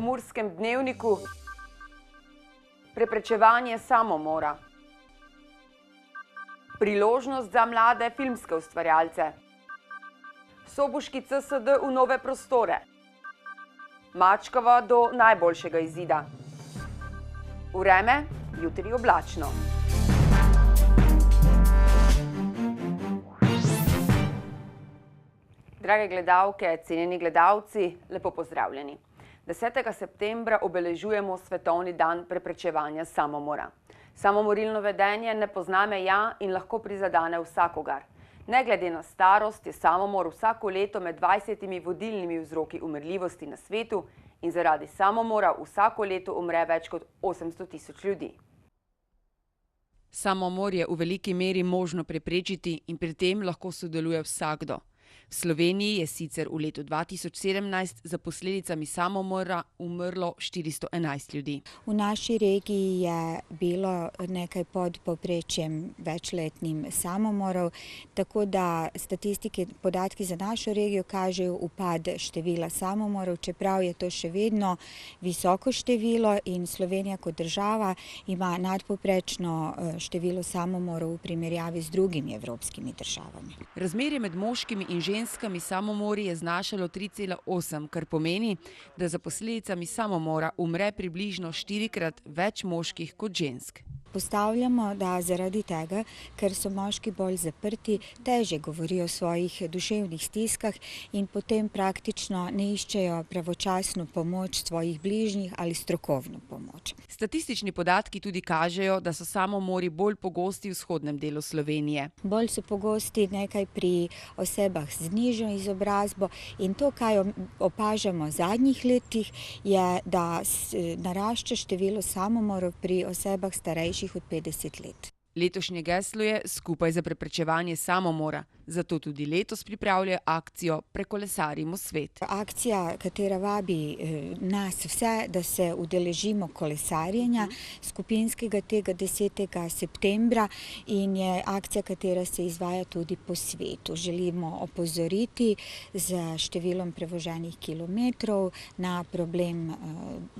Pomurskem dnevniku preprečevanje samomora. Priložnost za mlade filmske ustvarjalce. Soboški CSD v nove prostore. Mačkova do najboljšega izida. Vreme, jutri oblačno. Drage gledalke, cenjeni gledalci, lepo pozdravljeni. 10. septembra obeležujemo Svetovni dan preprečevanja samomora. Samomorilno vedenje ne pozna meja in lahko prizadene vsakogar. Ne glede na starost je samomor vsako leto med 20 vodilnimi vzroki umrljivosti na svetu in zaradi samomora vsako leto umre več kot 800 tisoč ljudi. Samomor je v veliki meri možno preprečiti in pri tem lahko sodeluje vsakdo. V Sloveniji je sicer v letu 2017 za posledicami samomora umrlo 411 ljudi. V naši regiji je bilo nekaj pod povprečjem večletnim samomorov, tako da statistike, podatki za našo regijo kažejo upad števila samomorov, čeprav je to še vedno visoko število in Slovenija kot država ima nadpovprečno število samomorov v primerjavi z drugimi evropskimi državami. Razmerje med moškimi in ženskami samomori je znašalo 3,8, kar pomeni, da za posledicami samomora umre približno 4-krat več moških kot žensk. Postavljamo, da zaradi tega, ker so moški bolj zaprti, težje govorijo o svojih duševnih stiskah in potem praktično ne iščejo pravočasno pomoč svojih bližnjih ali strokovno pomoč. Statistični podatki tudi kažejo, da so samomori bolj pogosti v vzhodnem delu Slovenije. Bolj so pogosti nekaj pri osebah z nižjo izobrazbo in to, kaj opažamo v zadnjih letih, je, da narašča število samomorov pri osebah starejših od 50 let. Letošnje geslo je Skupaj za preprečevanje samomora. Zato tudi letos pripravljajo akcijo Prekolesarimo svet. Akcija, katera vabi nas vse, da se udeležimo kolesarjenja skupinskega tega 10. septembra in je akcija, katera se izvaja tudi po svetu. Želimo opozoriti z številom prevoženih kilometrov na problem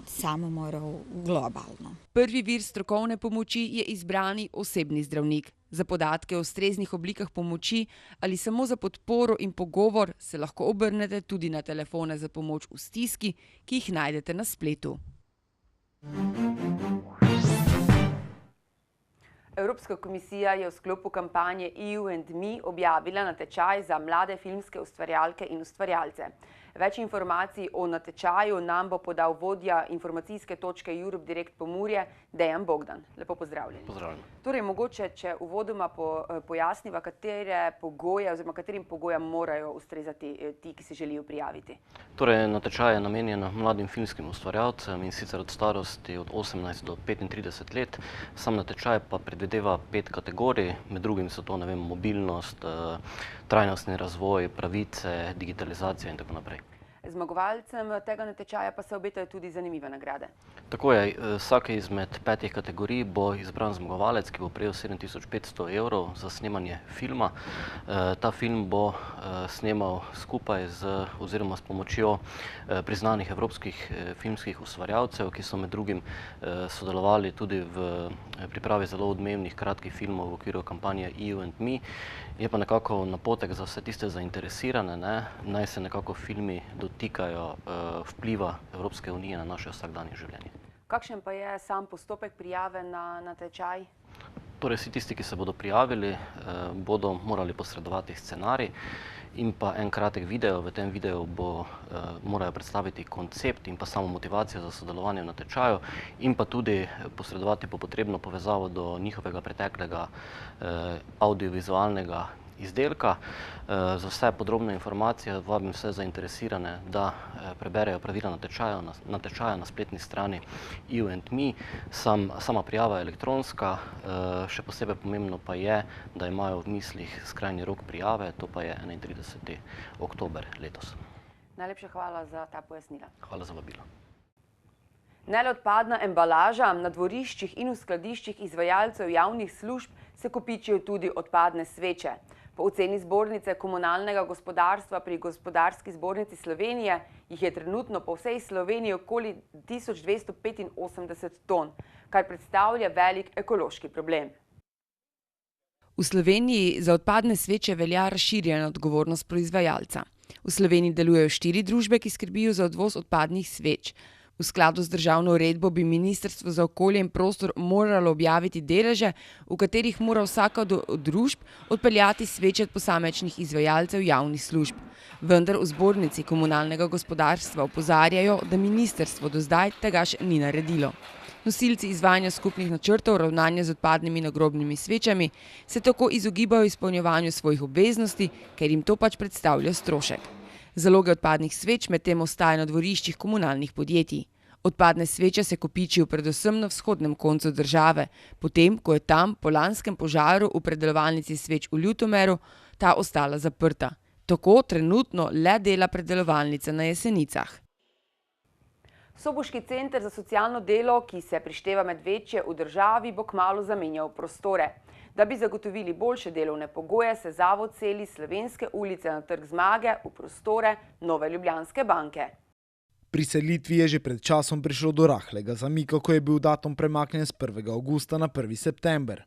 samomorov globalno. Prvi vir strokovne pomoči je izbrani osebni zdravnik. Za podatke o ustreznih oblikah pomoči ali samo za podporo in pogovor se lahko obrnete tudi na telefone za pomoč v stiski, ki jih najdete na spletu. Evropska komisija je v sklopu kampanje EU and Me objavila natečaj za mlade filmske ustvarjalke in ustvarjalce. Več informacij o natečaju nam bo podal vodja informacijske točke Europe Direct Pomurje, Dejan Bogdan. Lepo pozdravljeni. Pozdravljeni. Torej, mogoče, če uvodoma pojasniva, katere pogoje oziroma katerim pogojem morajo ustrezati ti, ki se želijo prijaviti. Torej, natečaj je namenjen mladim filmskim ustvarjalcem in sicer od starosti od 18 do 35 let. Sam natečaj pa predvideva 5 kategorij, med drugim so to, mobilnost, trajnostni razvoj, pravice, digitalizacija in tako naprej. Zmagovalcem tega natečaja pa se obetajo tudi zanimive nagrade. Tako je, vsake izmed 5 kategorij bo izbran zmagovalec, ki bo prejel 7500 evrov za snemanje filma. Ta film bo snemal skupaj oziroma s pomočjo priznanih evropskih filmskih ustvarjalcev, ki so med drugim sodelovali tudi v pripravi zelo odmevnih kratkih filmov v okviru kampanje EU and Me. Je pa nekako napotek za vse tiste zainteresirane, naj se nekako filmi dotikajo vpliva Evropske unije na naše vsakdanje življenje. Kakšen pa je sam postopek prijave na natečaj? Torej, vsi tisti, ki se bodo prijavili, bodo morali posredovati scenarij in pa en kratek video. V tem videu morajo predstaviti koncept in pa samo motivacijo za sodelovanje v natečaju in pa tudi posredovati po potrebno povezavo do njihovega preteklega audiovizualnega izdelka. Za vse podrobne informacije vabim vse zainteresirane, da preberejo pravila natečaja na spletni strani EU and Me. Sama prijava je elektronska, še posebej pomembno pa je, da imajo v mislih skrajni rok prijave, to pa je 31. oktober letos. Najlepša hvala za ta pojasnila. Hvala za vabilo. Neodpadna embalaža na dvoriščih in v skladiščih izvajalcev javnih služb se kopičijo tudi odpadne sveče. Po oceni Zbornice komunalnega gospodarstva pri Gospodarski zbornici Slovenije jih je trenutno po vsej Sloveniji okoli 1285 ton, kar predstavlja velik ekološki problem. V Sloveniji za odpadne sveče velja razširjena odgovornost proizvajalca. V Sloveniji delujejo 4 družbe, ki skrbijo za odvoz odpadnih sveč. V skladu z državno uredbo bi Ministrstvo za okolje in prostor moralo objaviti deleže, v katerih mora vsaka od družb odpeljati sveče od posamečnih izvajalcev javnih služb. Vendar v Zbornici komunalnega gospodarstva opozarjajo, da ministrstvo do zdaj tega še ni naredilo. Nosilci izvajanja skupnih načrtov ravnanja z odpadnimi nagrobnimi svečami se tako izogibajo izpolnjevanju svojih obveznosti, ker jim to pač predstavlja strošek. Zaloge odpadnih sveč medtem ostajajo na dvoriščih komunalnih podjetij. Odpadne sveče se kopičijo predvsem na vzhodnem koncu države, potem ko je tam po lanskem požaru v predelovalnici sveč v Ljutomeru ta ostala zaprta. Tako trenutno le dela predelovalnica na Jesenicah. Soboški center za socialno delo, ki se prišteva med večje v državi, bo kmalu zamenjal prostore. Da bi zagotovili boljše delovne pogoje, se zavod seli Slovenske ulice na Trg Zmage v prostore Nove Ljubljanske banke. Pri selitvi je že pred časom prišlo do rahlega zamika, ko je bil datum premaknjen z 1. avgusta na 1. september.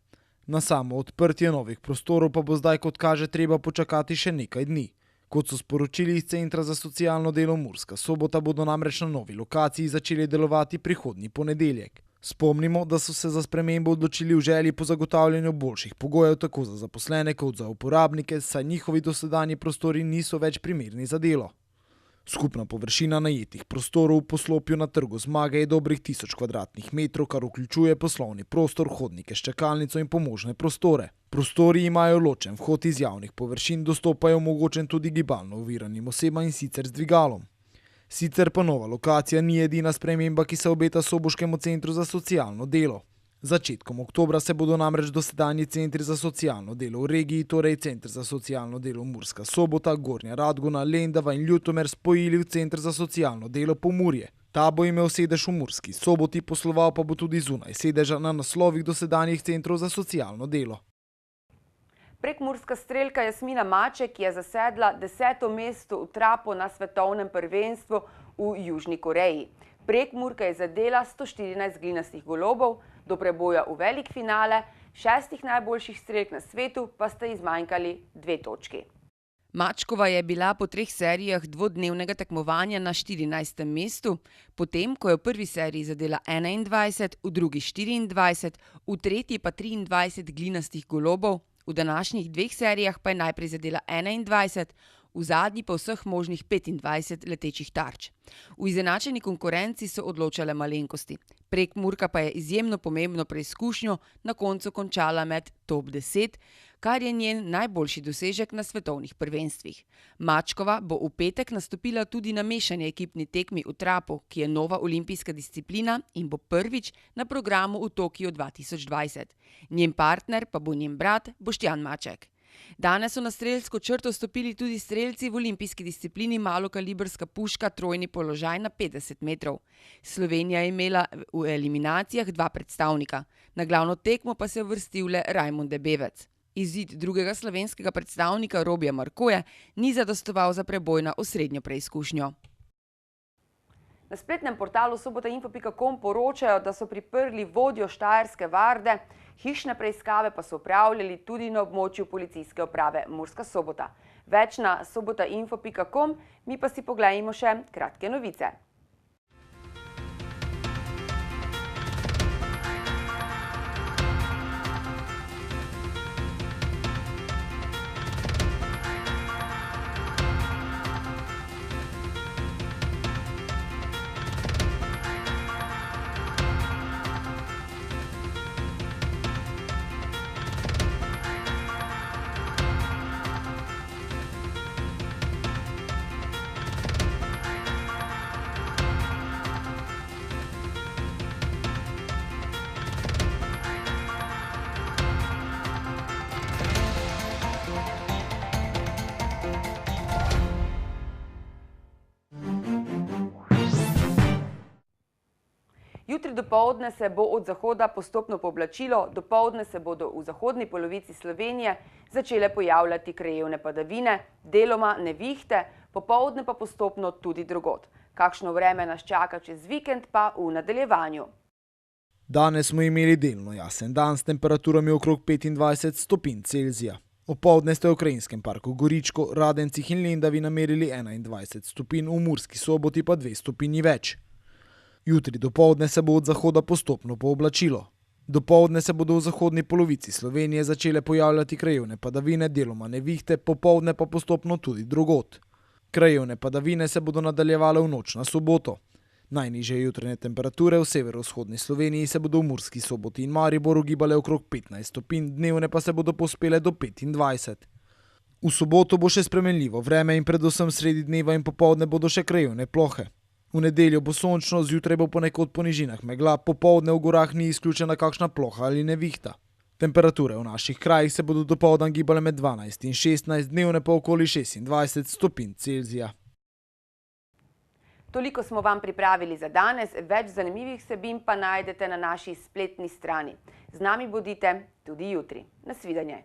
Na samo odprtje novih prostorov pa bo zdaj, kot kaže, treba počakati še nekaj dni. Kot so sporočili iz Centra za socialno delo Murska Sobota, bodo namreč na novi lokaciji začeli delovati prihodnji ponedeljek. Spomnimo, da so se za spremembo odločili v želji po zagotavljanju boljših pogojev tako za zaposlene kot za uporabnike, saj njihovi dosedanji prostori niso več primerni za delo. Skupna površina najetih prostorov v poslopju na Trgu Zmage je dobrih 1000 kvadratnih metrov, kar vključuje poslovni prostor, hodnike s čakalnico in pomožne prostore. Prostori imajo ločen vhod iz javnih površin, dostopajo omogočen tudi gibalno oviranim osebam in sicer z dvigalom. Sicer pa nova lokacija ni edina sprememba, ki se obeta Soboškemu centru za socialno delo. Začetkom oktobra se bodo namreč dosedanji centri za socialno delo v regiji, torej Center za socialno delo Murska Sobota, Gornja Radgona, Lendava in Ljutomer spojili v Center za socialno delo Pomurje. Ta bo imel sedež v Murski Soboti, posloval pa bo tudi zunaj sedeža na naslovih dosedanjih centrov za socialno delo. Prekmurska strelka Jasmina Maček je zasedla 10. mesto v trapu na svetovnem prvenstvu v Južni Koreji. Prekmurka je zadela 114 glinastih golobov, do preboja v velik finale, 6 najboljših strelk na svetu pa sta izmanjkali 2 točki. Mačkova je bila po 3 serijah dvodnevnega tekmovanja na 14. mestu, potem ko je v prvi seriji zadela 21, v drugi 24, v tretji pa 23 glinastih golobov, v današnjih 2 serijah pa je najprej zadela 21, v zadnji pa vseh možnih 25 letečih tarč. V izenačeni konkurenci so odločale malenkosti. Prekmurka pa je izjemno pomembno preizkušnjo na koncu končala med top 10, kar je njen najboljši dosežek na svetovnih prvenstvih. Mačkova bo v petek nastopila tudi na mešani ekipni tekmi v trapu, ki je nova olimpijska disciplina in bo prvič na programu v Tokiu 2020. Njen partner pa bo njen brat Boštjan Maček. Danes so na strelsko črto stopili tudi strelci v olimpijski disciplini malokalibrska puška trojni položaj na 50 metrov. Slovenija je imela v eliminacijah 2 predstavnika, na glavno tekmo pa se je uvrstil le Rajmond Debevec. Izid drugega slovenskega predstavnika Robija Markoja ni zadostoval za preboj na osrednjo preizkušnjo. Na spletnem portalu sobotainfo.com poročajo, da so priprli vodjo Štajerske varde, hišne preiskave pa so opravljali tudi na območju policijske uprave Murska Sobota. Več na sobotainfo.com, mi pa si poglejmo še kratke novice. Jutri dopoldne se bo od zahoda postopno pooblačilo, dopoldne se bodo v zahodni polovici Slovenije začele pojavljati krajevne padavine, deloma nevihte, popoldne pa postopno tudi drugod. Kakšno vreme nas čaka čez vikend pa v nadaljevanju. Danes smo imeli delno jasen dan s temperaturami okrog 25 stopinj Celzija. Opoldne ste v Krajinskem parku Goričko, Radencih in Lendavi namerili 21 stopinj, v Murski Soboti pa 2 stopinji več. Jutri dopoldne se bo od zahoda postopno pooblačilo. Dopoldne se bodo v zahodni polovici Slovenije začele pojavljati krajevne padavine, deloma nevihte, popoldne pa postopno tudi drugod. Krajevne padavine se bodo nadaljevale v noč na soboto. Najnižje jutranje temperature v severovzhodni Sloveniji se bodo v Murski Soboti in Mariboru gibale okrog 15 stopinj, dnevne pa se bodo povzpele do 25. V soboto bo še spremenljivo vreme in predvsem sredi dneva in popoldne bodo še krajevne plohe. V nedeljo bo sončno, zjutraj bo ponekod po nižinah megla, popoldne v gorah ni izključena kakšna ploha ali nevihta. Temperature v naših krajih se bodo dopoldan gibale med 12 in 16, dnevne pa okoli 26 stopinj Celzija. Toliko smo vam pripravili za danes, več zanimivih vsebin pa najdete na naši spletni strani. Z nami bodite tudi jutri. Nasvidenje.